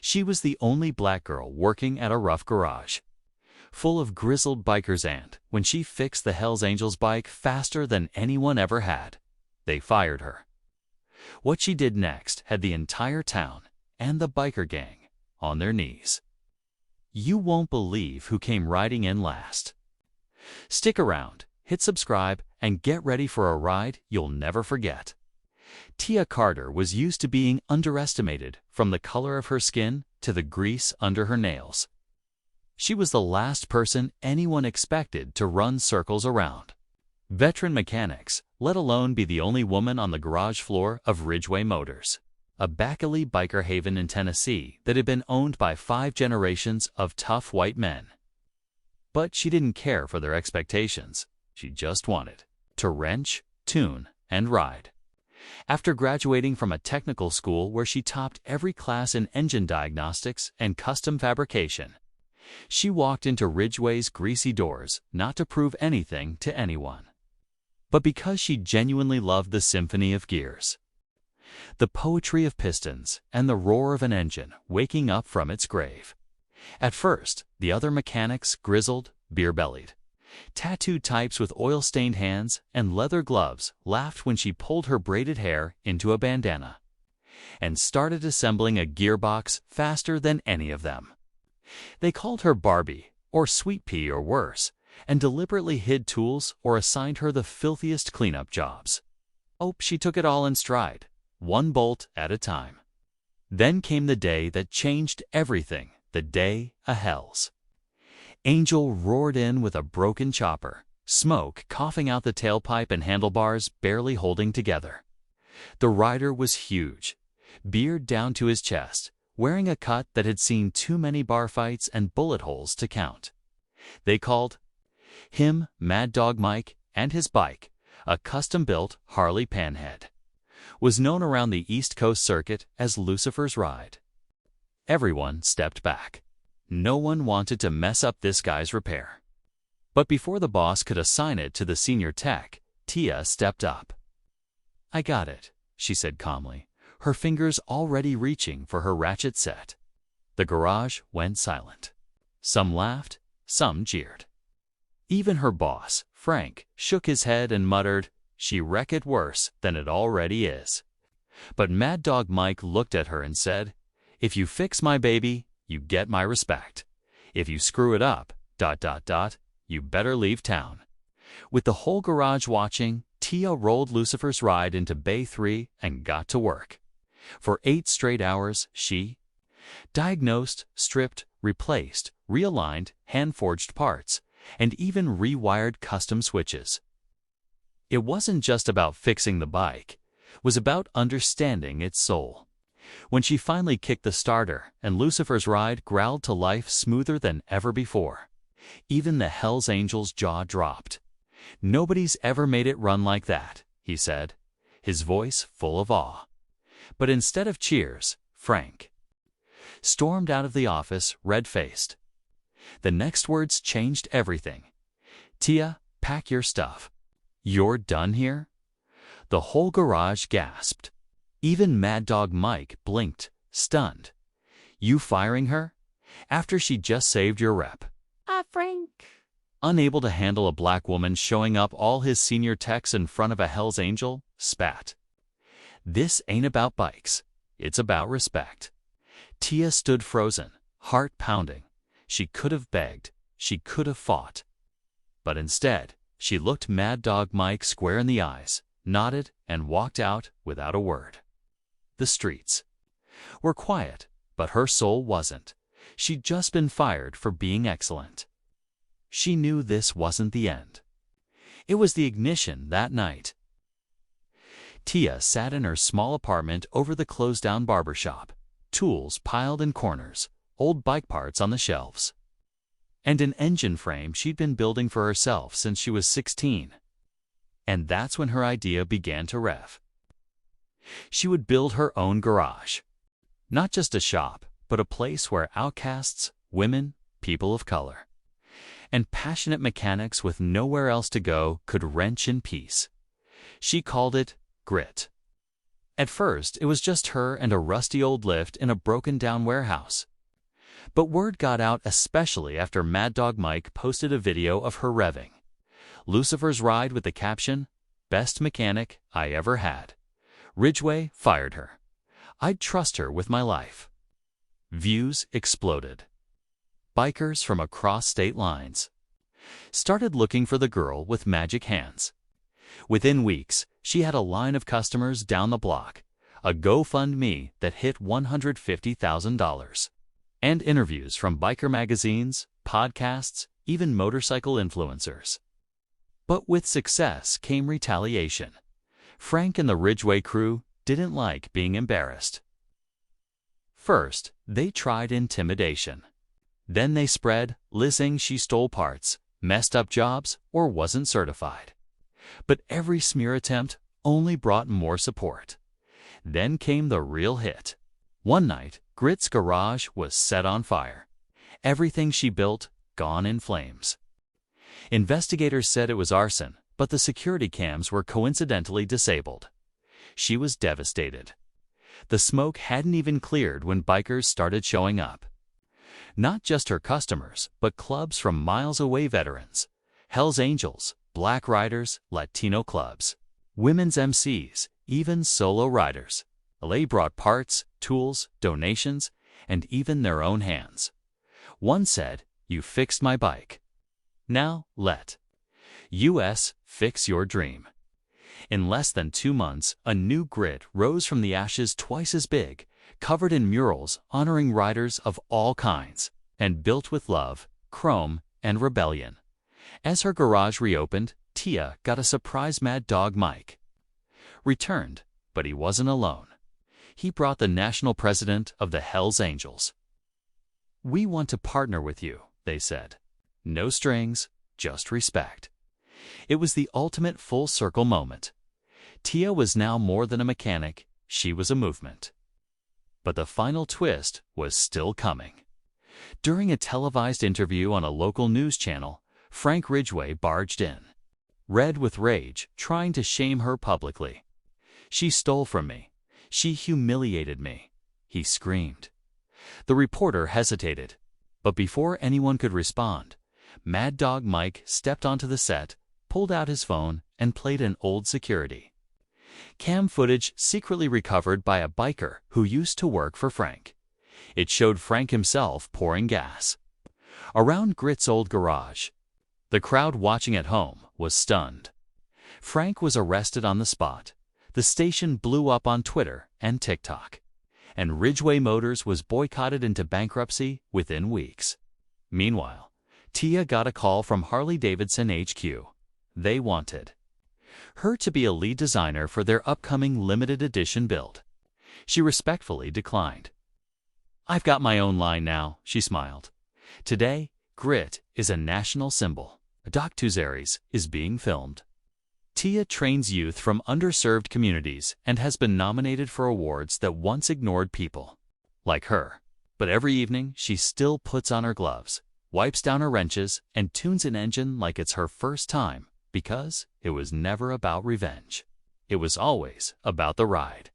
She was the only black girl working at a rough garage, full of grizzled bikers, and when she fixed the Hells Angels bike faster than anyone ever had, they fired her. What she did next had the entire town and the biker gang on their knees. You won't believe who came riding in last. Stick around, hit subscribe, and get ready for a ride you'll never forget. Tia Carter was used to being underestimated, from the color of her skin to the grease under her nails. She was the last person anyone expected to run circles around veteran mechanics, let alone be the only woman on the garage floor of Ridgeway Motors, a backalley biker haven in Tennessee that had been owned by 5 generations of tough white men. But she didn't care for their expectations. She just wanted to wrench, tune, and ride. After graduating from a technical school where she topped every class in engine diagnostics and custom fabrication, she walked into Ridgeway's greasy doors not to prove anything to anyone, but because she genuinely loved the symphony of gears, the poetry of pistons, and the roar of an engine waking up from its grave. At first, the other mechanics, grizzled, beer-bellied, tattooed types with oil-stained hands and leather gloves, laughed when she pulled her braided hair into a bandana and started assembling a gearbox faster than any of them. They called her Barbie, or Sweet Pea, or worse, and deliberately hid tools or assigned her the filthiest cleanup jobs. Oh, she took it all in stride, one bolt at a time. Then came the day that changed everything, the day of Hells. Angel roared in with a broken chopper, smoke coughing out the tailpipe and handlebars barely holding together. The rider was huge, beard down to his chest, wearing a cut that had seen too many bar fights and bullet holes to count. They called him Mad Dog Mike, and his bike, a custom-built Harley Panhead, was known around the East Coast circuit as Lucifer's Ride. Everyone stepped back. No one wanted to mess up this guy's repair. But before the boss could assign it to the senior tech, Tia stepped up. "I got it," she said calmly, her fingers already reaching for her ratchet set. The garage went silent. Some laughed, some jeered. Even her boss, Frank, shook his head and muttered, "She wreck it worse than it already is." But Mad Dog Mike looked at her and said, "If you fix my baby, you get my respect. If you screw it up, ... you better leave town." With the whole garage watching, Tia rolled Lucifer's Ride into Bay 3 and got to work. For 8 straight hours, she diagnosed, stripped, replaced, realigned, hand-forged parts, and even rewired custom switches. It wasn't just about fixing the bike. It was about understanding its soul. When she finally kicked the starter and Lucifer's Ride growled to life smoother than ever before, even the Hells Angels' jaw dropped. "Nobody's ever made it run like that," he said, his voice full of awe. But instead of cheers, Frank stormed out of the office, red-faced. The next words changed everything. "Tia, pack your stuff. You're done here?" The whole garage gasped. Even Mad Dog Mike blinked, stunned. "You firing her? After she just saved your rep?" Frank." Unable to handle a black woman showing up all his senior techs in front of a Hells Angel, spat. "This ain't about bikes. It's about respect." Tia stood frozen, heart pounding. She could have begged. She could have fought. But instead, she looked Mad Dog Mike square in the eyes, nodded, and walked out without a word. The streets were quiet, but her soul wasn't. She'd just been fired for being excellent. She knew this wasn't the end. It was the ignition that night. Tia sat in her small apartment over the closed-down barbershop, tools piled in corners, old bike parts on the shelves, and an engine frame she'd been building for herself since she was 16. And that's when her idea began to rev. She would build her own garage. Not just a shop, but a place where outcasts, women, people of color, and passionate mechanics with nowhere else to go could wrench in peace. She called it Grit. At first, it was just her and a rusty old lift in a broken-down warehouse. But word got out especially after Mad Dog Mike posted a video of her revving Lucifer's ride with the caption, "Best mechanic I ever had. Ridgway fired her. I'd trust her with my life." Views exploded. Bikers from across state lines started looking for the girl with magic hands. Within weeks, she had a line of customers down the block, a GoFundMe that hit $150,000, and interviews from biker magazines, podcasts, even motorcycle influencers. But with success came retaliation. Frank and the Ridgway crew didn't like being embarrassed. First, they tried intimidation. Then they spread, listing she stole parts, messed up jobs, or wasn't certified. But every smear attempt only brought more support. Then came the real hit. One night, Grit's garage was set on fire. Everything she built gone in flames. Investigators said it was arson, but the security cams were coincidentally disabled. She was devastated. The smoke hadn't even cleared when bikers started showing up. Not just her customers, but clubs from miles away, veterans, Hells Angels, Black Riders, Latino clubs, women's MCs, even solo riders. They brought parts, tools, donations, and even their own hands. One said, "You fixed my bike. Now let US fix your dream." In less than 2 months, a new Grit rose from the ashes twice as big, covered in murals honoring riders of all kinds, and built with love, chrome, and rebellion. As her garage reopened, Tia got a surprise Mad Dog Mike. Returned, but he wasn't alone. He brought the national president of the Hells Angels. "We want to partner with you," they said. No strings, just respect. It was the ultimate full-circle moment. Tia was now more than a mechanic, she was a movement. But the final twist was still coming. During a televised interview on a local news channel, Frank Ridgway barged in, red with rage, trying to shame her publicly. "She stole from me. She humiliated me," he screamed. The reporter hesitated, but before anyone could respond, Mad Dog Mike stepped onto the set, pulled out his phone, and played an old security cam footage secretly recovered by a biker who used to work for Frank. It showed Frank himself pouring gas around Grit's old garage. The crowd watching at home was stunned. Frank was arrested on the spot. The station blew up on Twitter and TikTok, and Ridgway Motors was boycotted into bankruptcy within weeks. Meanwhile, Tia got a call from Harley-Davidson HQ. They wanted her to be a lead designer for their upcoming limited edition build. She respectfully declined. "I've got my own line now," she smiled. Today, Grit is a national symbol. A docuseries is being filmed. Tia trains youth from underserved communities and has been nominated for awards that once ignored people like her. But every evening, she still puts on her gloves, wipes down her wrenches, and tunes an engine like it's her first time, because it was never about revenge. It was always about the ride.